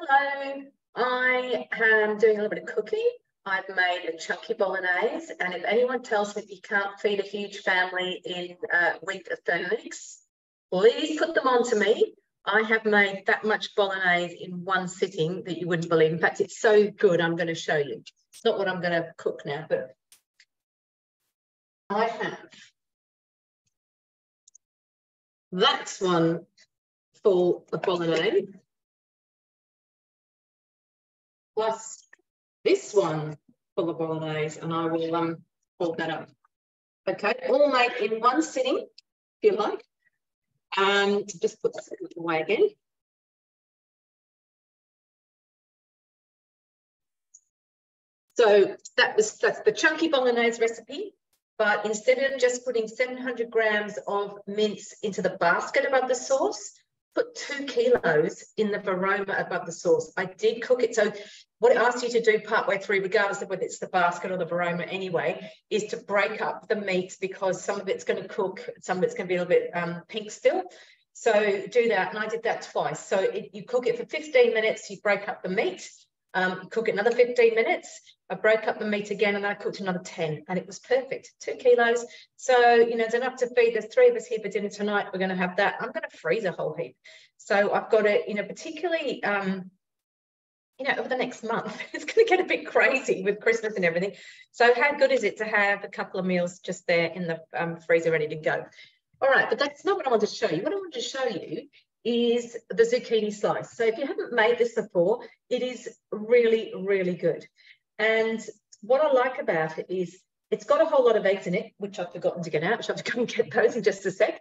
Hello, I am doing a little bit of cooking. I've made a chunky bolognese, and if anyone tells me that you can't feed a huge family in a week of 30 weeks, please put them on to me. I have made that much bolognese in one sitting that you wouldn't believe. In fact, it's so good, I'm going to show you. It's not what I'm going to cook now, but I have. That's one full of bolognese. Plus this one full of bolognese, and I will hold that up. Okay, all made in one sitting, if you like. Just put that away again. So that's the chunky bolognese recipe, but instead of just putting 700 grams of mince into the basket above the sauce, put 2 kilos in the varoma above the sauce. I did cook it. So what it asks you to do partway through, regardless of whether it's the basket or the varoma anyway, is to break up the meat, because some of it's going to cook, some of it's going to be a little bit pink still. So do that, and I did that twice. So you cook it for 15 minutes, you break up the meat, cook it another 15 minutes, I broke up the meat again, and then I cooked another 10, and it was perfect. 2 kilos. So, you know, it's enough to feed. There's 3 of us here for dinner tonight. We're going to have that. I'm going to freeze a whole heap. So I've got it, you know, particularly, you know, over the next month, it's going to get a bit crazy with Christmas and everything. So how good is it to have a couple of meals just there in the freezer ready to go? All right, but that's not what I want to show you. What I want to show you is the zucchini slice. So if you haven't made this before, it is really, really good. And what I like about it is it's got a whole lot of eggs in it, which I've forgotten to get out, which I have to go and get those in just a sec.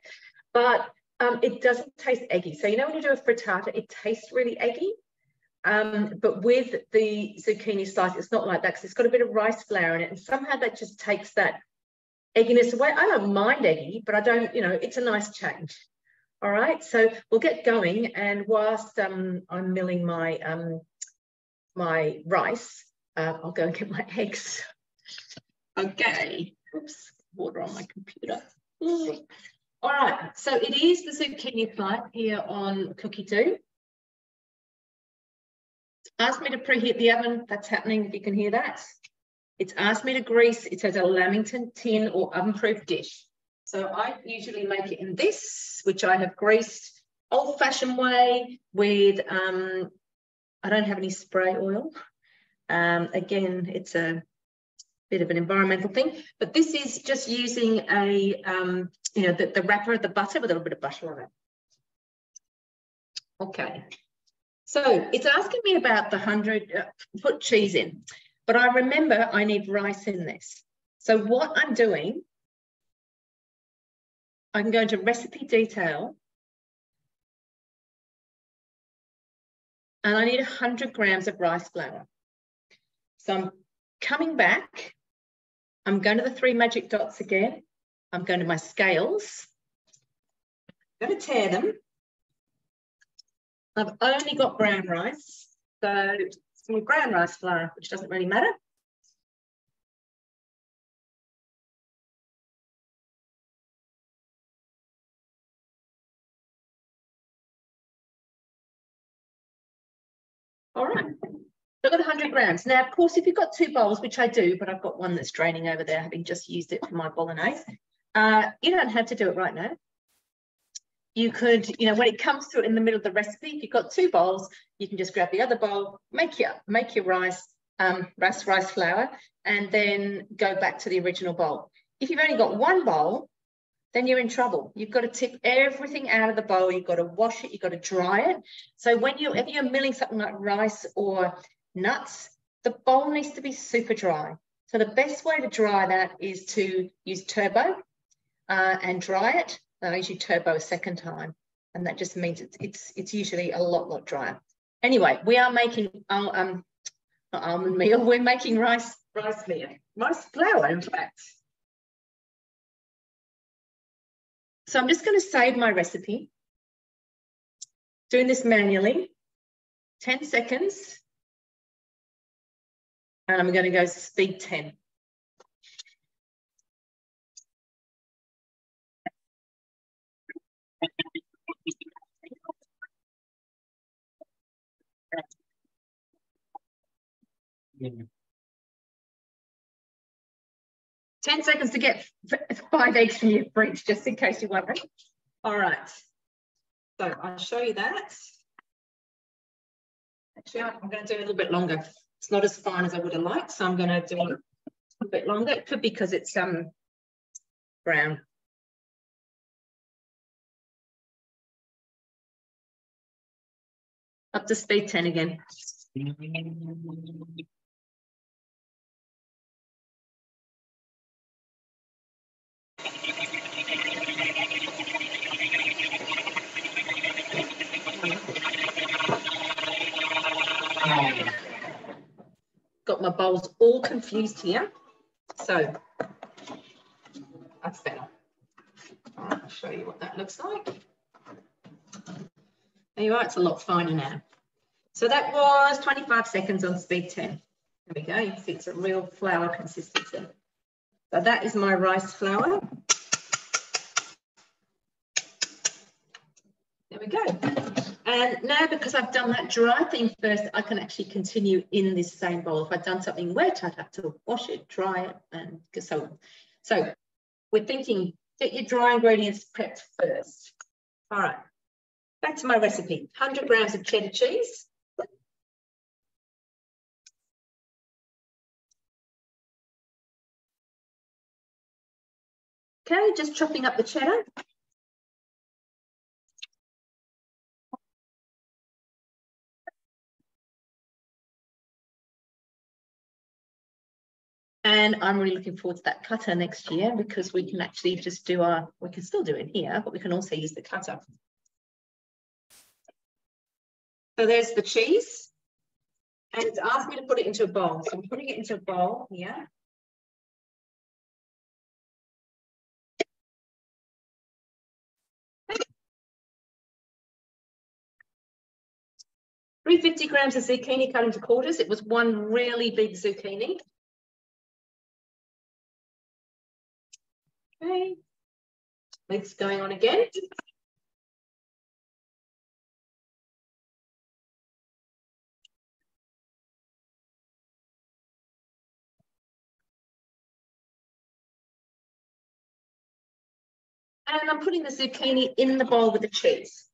But it doesn't taste eggy. So you know when you do a frittata, it tastes really eggy. But with the zucchini slice, it's not like that, because it's got a bit of rice flour in it, and somehow that just takes that egginess away. I don't mind eggy, but I don't, you know, it's a nice change. All right, so we'll get going, and whilst I'm milling my my rice, I'll go and get my eggs. Okay, oops, water on my computer. All right, so it is the zucchini slice here on Cookie Do. Asked me to preheat the oven. That's happening, if you can hear that. It's asked me to grease. It says a Lamington tin or oven-proof dish. So I usually make it in this, which I have greased old-fashioned way with, I don't have any spray oil. Again, it's a bit of an environmental thing, but this is just using a, you know, the wrapper of the butter with a little bit of butter on it. Okay. So it's asking me about the 100, put cheese in, but I remember I need rice in this. So what I'm doing, I can go into recipe detail, and I need 100 grams of rice flour. So I'm coming back, I'm going to the 3 magic dots again, I'm going to my scales, I'm going to tear them. I've only got brown rice, so some brown rice flour, which doesn't really matter. All right, so I've got 100 grams. Now, of course, if you've got 2 bowls, which I do, but I've got one that's draining over there, having just used it for my bolognese, you don't have to do it right now. You could, you know, when it comes to it in the middle of the recipe, if you've got 2 bowls, you can just grab the other bowl, make your rice flour, and then go back to the original bowl. If you've only got 1 bowl, then you're in trouble. You've got to tip everything out of the bowl. You've got to wash it. You've got to dry it. So when if you're milling something like rice or nuts, the bowl needs to be super dry. So the best way to dry that is to use turbo and dry it. I usually turbo a second time, and that just means it's usually a lot drier. Anyway, we are making not almond meal. We're making rice flour, in fact. So I'm just going to save my recipe. Doing this manually, 10 seconds, and I'm going to go speed 10. 10 seconds to get 5 eggs from your fridge, just in case you're wondering. All right. So I'll show you that. Actually, I'm going to do a little bit longer. It's not as fine as I would have liked, so I'm going to do a bit longer. It could be because it's brown. Up to speed 10 again. Got my bowls all confused here. So that's better. I'll show you what that looks like. There you are, it's a lot finer now. So that was 25 seconds on speed 10. There we go, you can see it's a real flour consistency. So that is my rice flour. There we go. And now, because I've done that dry thing first, I can actually continue in this same bowl. If I'd done something wet, I'd have to wash it, dry it, and so on. So we're thinking, get your dry ingredients prepped first. All right, back to my recipe. 100 grams of cheddar cheese. Okay, just chopping up the cheddar. And I'm really looking forward to that cutter next year, because we can actually just do we can still do it here, but we can also use the cutter. So there's the cheese, and it's asked me to put it into a bowl. So I'm putting it into a bowl here. Okay. 350 grams of zucchini cut into quarters. It was one really big zucchini. Okay, mix going on again. And I'm putting the zucchini in the bowl with the cheese.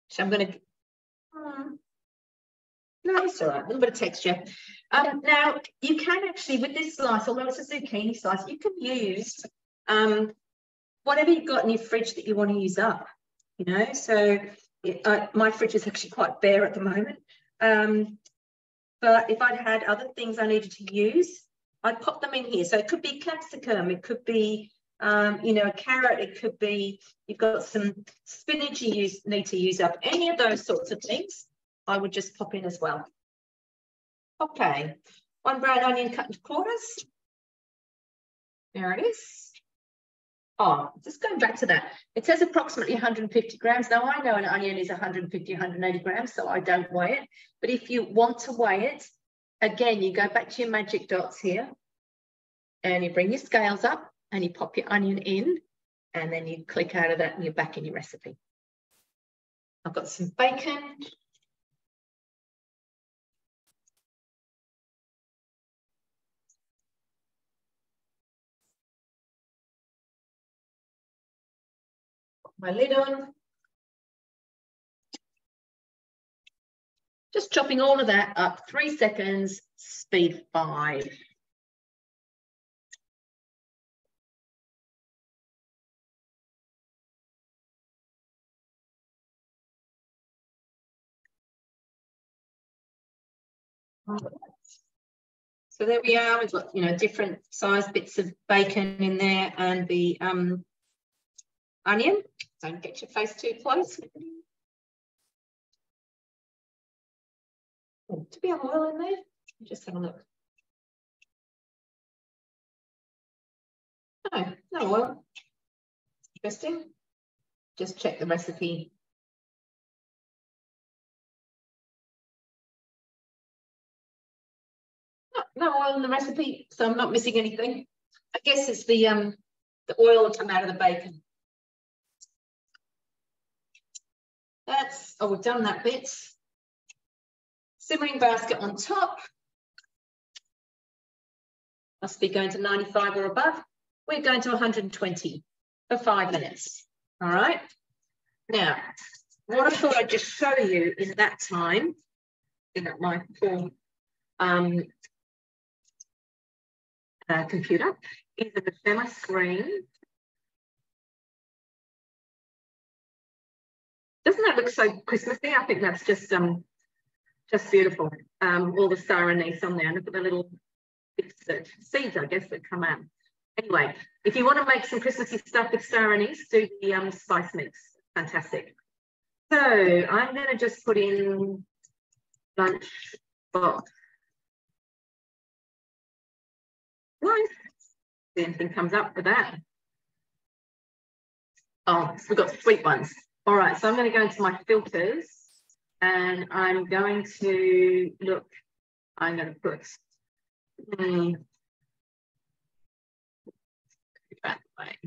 So I'm going to, no, it's all right, a little bit of texture. Now, you can actually, with this slice, although it's a zucchini slice, you can use whatever you've got in your fridge that you want to use up, you know. So my fridge is actually quite bare at the moment. But if I'd had other things I needed to use, I'd pop them in here. So it could be capsicum, it could be, you know, a carrot, it could be, you've got some spinach you need to use up. Any of those sorts of things, I would just pop in as well. Okay, 1 brown onion cut into quarters. There it is. Oh, just going back to that. It says approximately 150 grams. Now, I know an onion is 150, 180 grams, so I don't weigh it. But if you want to weigh it, again, you go back to your magic dots here, and you bring your scales up, and you pop your onion in, and then you click out of that, and you're back in your recipe. I've got some bacon. My lid on. Just chopping all of that up, 3 seconds, speed 5. So there we are. We've got, you know, different size bits of bacon in there, and the onion. Don't get your face too close. Oh, do we have oil in there? Just have a look. No, no oil. Interesting. Just check the recipe. No oil in the recipe, so I'm not missing anything. I guess it's the oil will come out of the bacon. That's, oh, we've done that bit. simmering basket on top. Must be going to 95 or above. We're going to 120 for 5 minutes. All right. Now, what I thought I'd just show you in that time, in my full computer, is I'm going to share my screen. Doesn't that look so Christmassy? I think that's just beautiful. All the star anise on there. Look at the little seeds, I guess, that come out. Anyway, if you want to make some Christmassy stuff with star anise, do the spice mix. Fantastic. So I'm going to just put in lunch box. Nice. See anything comes up with that. Oh, we've got sweet ones. All right, so I'm going to go into my filters and I'm going to look. I'm going to put that way.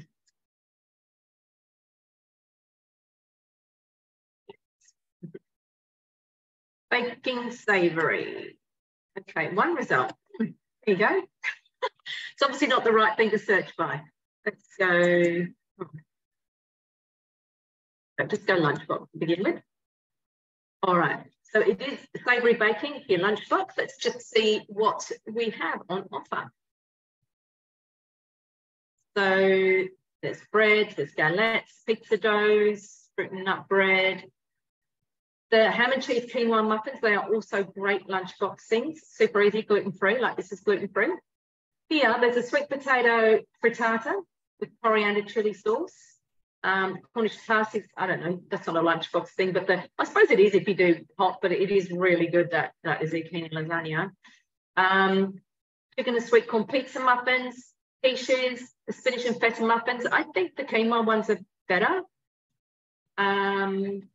Baking savoury. Okay, one result. There you go. It's obviously not the right thing to search by. Let's go. Just go lunchbox to begin with. All right. So it is savoury baking for your lunchbox. Let's just see what we have on offer. So there's bread, there's galettes, pizza doughs, fruit and nut bread. The ham and cheese quinoa muffins, they are also great lunchbox things. Super easy, gluten-free, like this is gluten-free. Here, there's a sweet potato frittata with coriander chili sauce. Cornish tarts, I don't know, that's not a lunchbox thing, but I suppose it is if you do hot, but it is really good, that zucchini lasagna. Chicken and sweet corn pizza muffins, quiches, the spinach and feta muffins. I think the quinoa ones are better. Prosciutto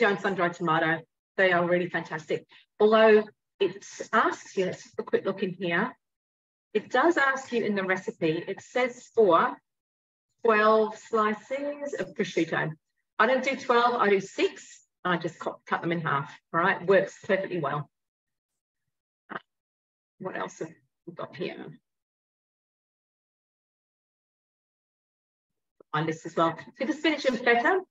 and sun-dried tomato, they are really fantastic. Although it asks you, let's have a quick look in here. It does ask you in the recipe, it says for 12 slices of prosciutto. I don't do 12, I do 6. I just cut them in half, all right? Works perfectly well. What else have we got here? My list as well. So the spinach and feta,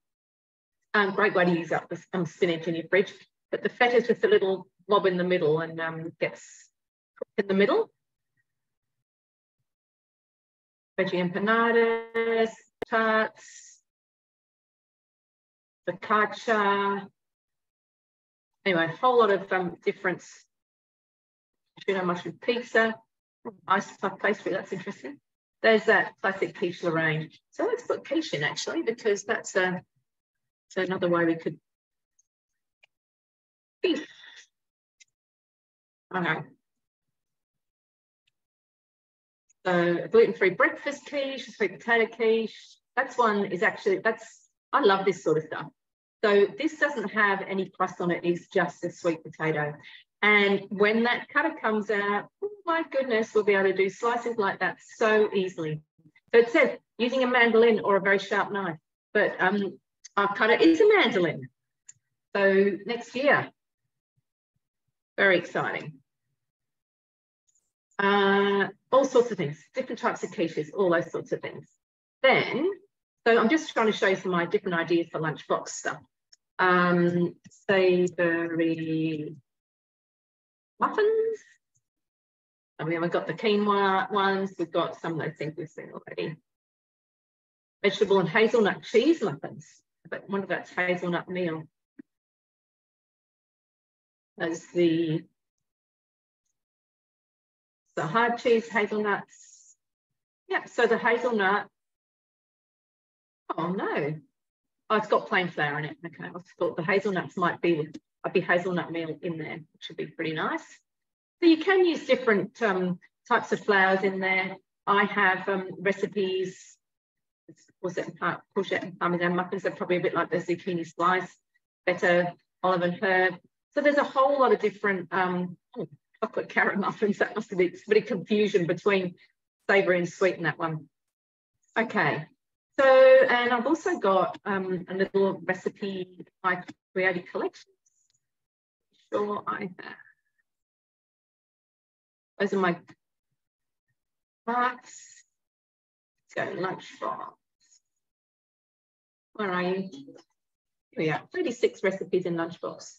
great way to use up the spinach in your fridge, but the feta is just a little blob in the middle and gets cooked in the middle. Veggie empanadas, tarts, focaccia. Anyway, a whole lot of different tuna mushroom pizza, ice puff pastry, that's interesting. There's that classic quiche Lorraine. So let's put quiche in actually, because that's another way we could quiche. Okay. So a gluten-free breakfast quiche, a sweet potato quiche. That's one is actually, I love this sort of stuff. So this doesn't have any crust on it, it's just a sweet potato. And when that cutter comes out, oh my goodness, we'll be able to do slices like that so easily. So it says using a mandolin or a very sharp knife, but our cutter is a mandolin. So next year, very exciting. All sorts of things, different types of quiches, all those sorts of things. Then, so I'm just trying to show you some of my different ideas for lunchbox stuff. Savoury muffins. And we haven't got the quinoa ones. We've got some of those things we've seen already. Vegetable and hazelnut cheese muffins. But one of that's hazelnut meal. There's the hard cheese, hazelnuts. Yeah, so the hazelnut. Oh no. Oh, it's got plain flour in it. Okay, I thought the hazelnuts might be hazelnut meal in there, which would be pretty nice. So you can use different types of flours in there. I have recipes, courgette and parmesan muffins. They're probably a bit like the zucchini slice, better olive and herb. So there's a whole lot of different chocolate carrot muffins. That must be a bit of confusion between savoury and sweet in that one. Okay. So, and I've also got a little recipe I created collections. sure I have. Those are my parts. Let's go lunchbox. Where are you? Here we are. 36 recipes in lunchbox.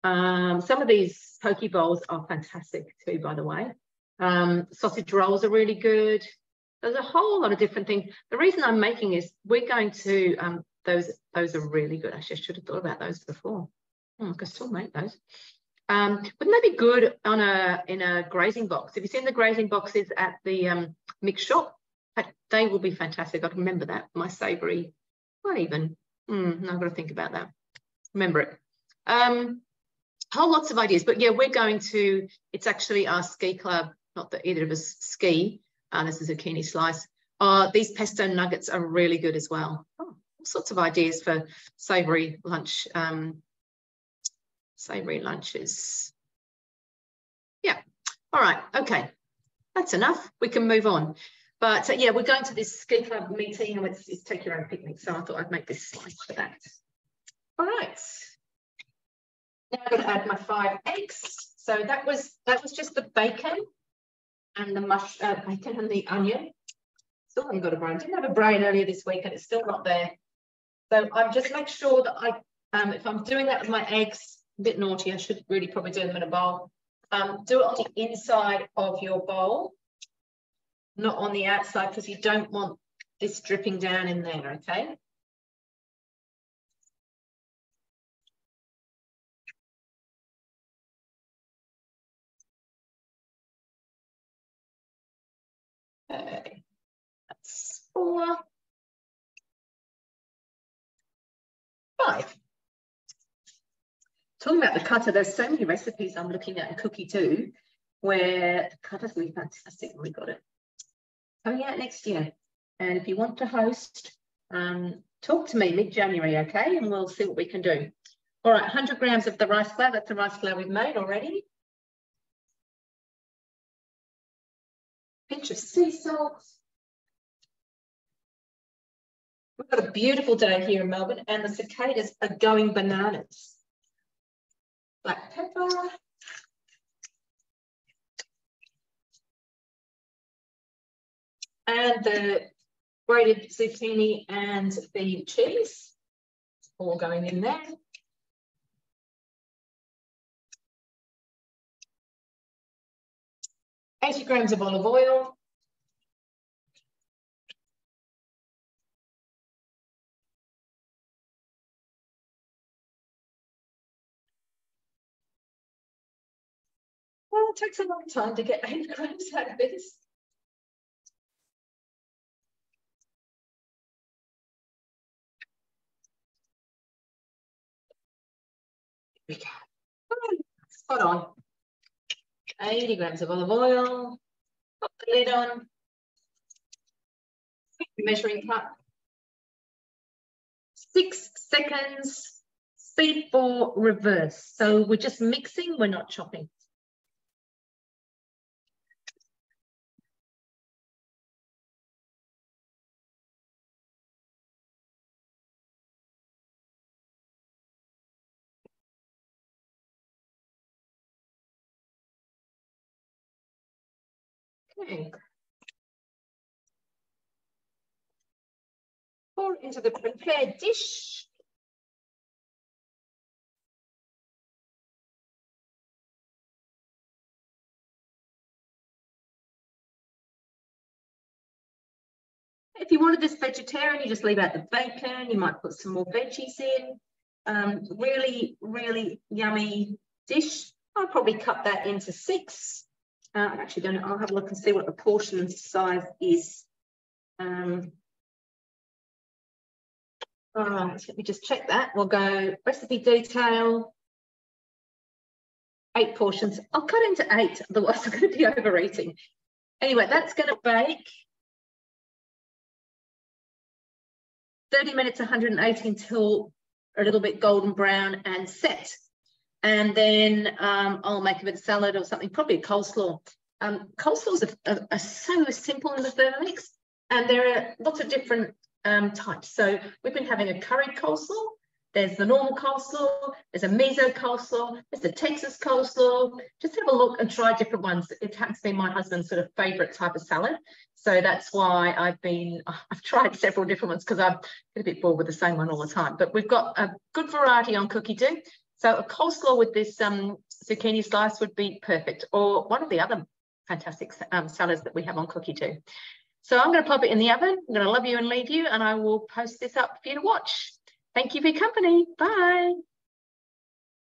Some of these poke bowls are fantastic too, by the way. Sausage rolls are really good. There's a whole lot of different things. The reason I'm making is we're going to, those are really good. Actually, I should have thought about those before. I can still make those. Wouldn't they be good on in a grazing box? Have you seen the grazing boxes at the mix shop? They will be fantastic. I can remember that. My savoury, not even. No, I've got to think about that. Remember it. Whole lots of ideas, but yeah, we're going to, it's actually our ski club, not that either of us ski. This is Zucchini Slice. These pesto nuggets are really good as well. All sorts of ideas for savoury lunch, savoury lunches. Yeah, all right, okay, that's enough. We can move on. But yeah, we're going to this ski club meeting and it's take your own picnic. So I thought I'd make this slide for that. All right. Now I'm going to add my 5 eggs. So that was just the bacon and the bacon and the onion. Still haven't got a brain. Didn't have a brain earlier this week and it's still not there. So I'm just make sure that if I'm doing that with my eggs, a bit naughty, I should really probably do them in a bowl. Do it on the inside of your bowl, not on the outside, because you don't want this dripping down in there, okay? Okay, that's 4. 5. Talking about the cutter, there's so many recipes I'm looking at in Cookie too, where the cutter's really fantastic when we got it. Coming out next year. And if you want to host, talk to me mid-January, okay? And we'll see what we can do. All right, 100 grams of the rice flour. That's the rice flour we've made already. Pinch of sea salt. We've got a beautiful day here in Melbourne and the cicadas are going bananas. Black pepper. And the grated zucchini and the cheese, all going in there. $80 grams of olive oil. Well, it takes a long time to get 8 grams out of this. Here we go. Spot on. 80 grams of olive oil. Put the lid on. Measuring cup. 6 seconds. Speed 4, reverse. So we're just mixing, we're not chopping. Okay. Pour into the prepared dish. If you wanted this vegetarian, you just leave out the bacon. You might put some more veggies in. Really, really yummy dish. I'll probably cut that into 6. I actually don't know. I'll have a look and see what the portion size is. All right, let me just check that. We'll go recipe detail. 8 portions. I'll cut into 8, otherwise I'm going to be overeating. Anyway, that's going to bake 30 minutes, 180 until a little bit golden brown and set. And then I'll make a bit of salad or something, probably a coleslaw. Coleslaws are so simple in the Thermomix, and there are lots of different types. So we've been having a curried coleslaw, There's the normal coleslaw, there's a miso coleslaw, there's a Texas coleslaw. Just have a look and try different ones. It happens to be my husband's sort of favorite type of salad. So that's why I've tried several different ones because I'm a bit bored with the same one all the time. But we've got a good variety on Cookie Do. So a coleslaw with this zucchini slice would be perfect, or one of the other fantastic salads that we have on Cookie Do. So I'm going to pop it in the oven. I'm going to love you and leave you, and I will post this up for you to watch. Thank you for your company. Bye.